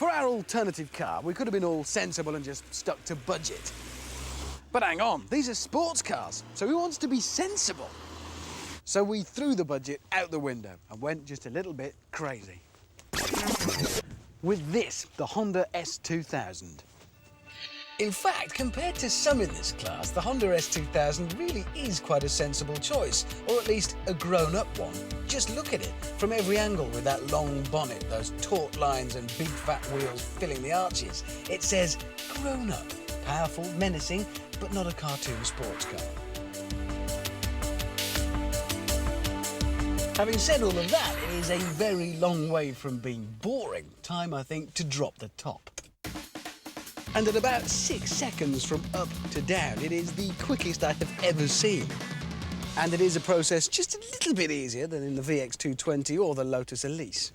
For our alternative car, we could have been all sensible and just stuck to budget. But hang on, these are sports cars, so we want to be sensible. So we threw the budget out the window and went just a little bit crazy. With this, the Honda S2000. In fact, compared to some in this class, the Honda S2000 really is quite a sensible choice, or at least a grown-up one. Just look at it, from every angle with that long bonnet, those taut lines and big fat wheels filling the arches. It says grown-up, powerful, menacing, but not a cartoon sports car. Having said all of that, it is a very long way from being boring. Time, I think, to drop the top. And at about 6 seconds from up to down, it is the quickest I have ever seen. And it is a process just a little bit easier than in the VX220 or the Lotus Elise.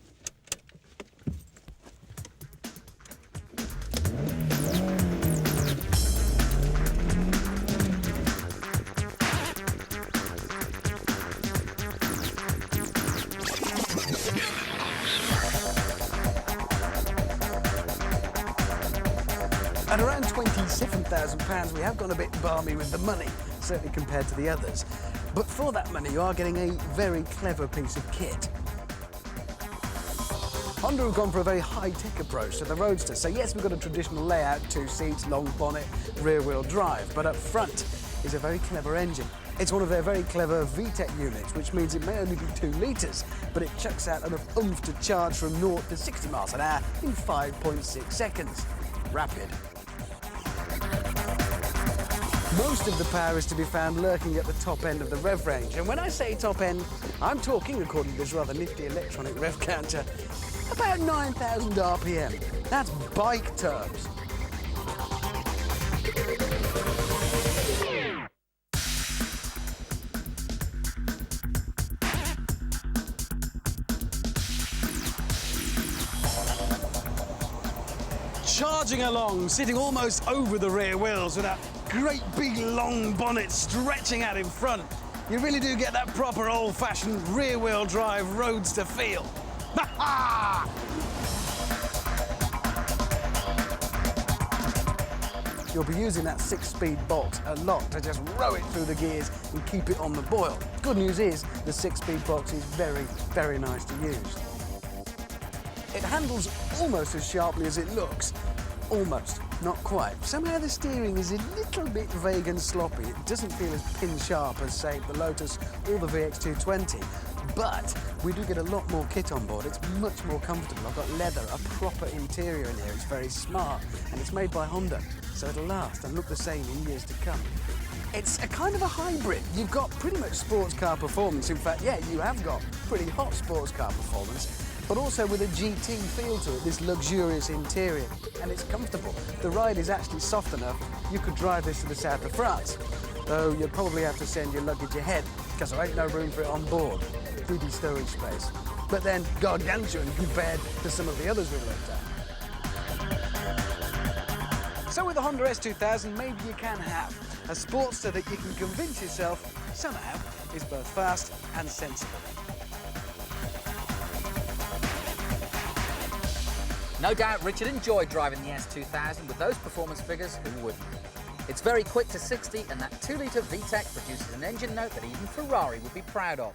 At around £27,000, we have gone a bit balmy with the money, certainly compared to the others. But for that money, you are getting a very clever piece of kit. Honda have gone for a very high-tech approach to the Roadster. So yes, we've got a traditional layout, 2 seats, long bonnet, rear-wheel drive, but up front is a very clever engine. It's one of their very clever vtec units, which means it may only be 2 litres, but it chucks out enough oomph to charge from 0 to 60 miles an hour in 5.6 seconds. Rapid. Most of the power is to be found lurking at the top end of the rev range. And when I say top end, I'm talking, according to this rather nifty electronic rev counter, about 9,000 RPM. That's bike terms. Charging along, sitting almost over the rear wheels with that great big long bonnet stretching out in front. You really do get that proper old-fashioned rear-wheel drive Roadster feel. Ha ha! You'll be using that 6-speed box a lot to just row it through the gears and keep it on the boil. Good news is the 6-speed box is very, very nice to use. It handles almost as sharply as it looks. Almost, not quite. Somehow the steering is a little bit vague and sloppy. It doesn't feel as pin-sharp as, say, the Lotus or the VX220. But we do get a lot more kit on board. It's much more comfortable. I've got leather, a proper interior in here. It's very smart, and it's made by Honda, so it'll last and look the same in years to come. It's a kind of a hybrid. You've got pretty much sports car performance. In fact, yeah, you have got pretty hot sports car performance, but also with a GT feel to it, this luxurious interior, and it's comfortable. The ride is actually soft enough, you could drive this to the south of France, though you'd probably have to send your luggage ahead, because there ain't no room for it on board. Goody storage space. But then gargantuan compared to some of the others we've looked at. So with the Honda S2000, maybe you can have a Sportster that you can convince yourself, somehow, is both fast and sensible. No doubt Richard enjoyed driving the S2000 with those performance figures, who wouldn't? It's very quick to 60, and that 2-litre VTEC produces an engine note that even Ferrari would be proud of.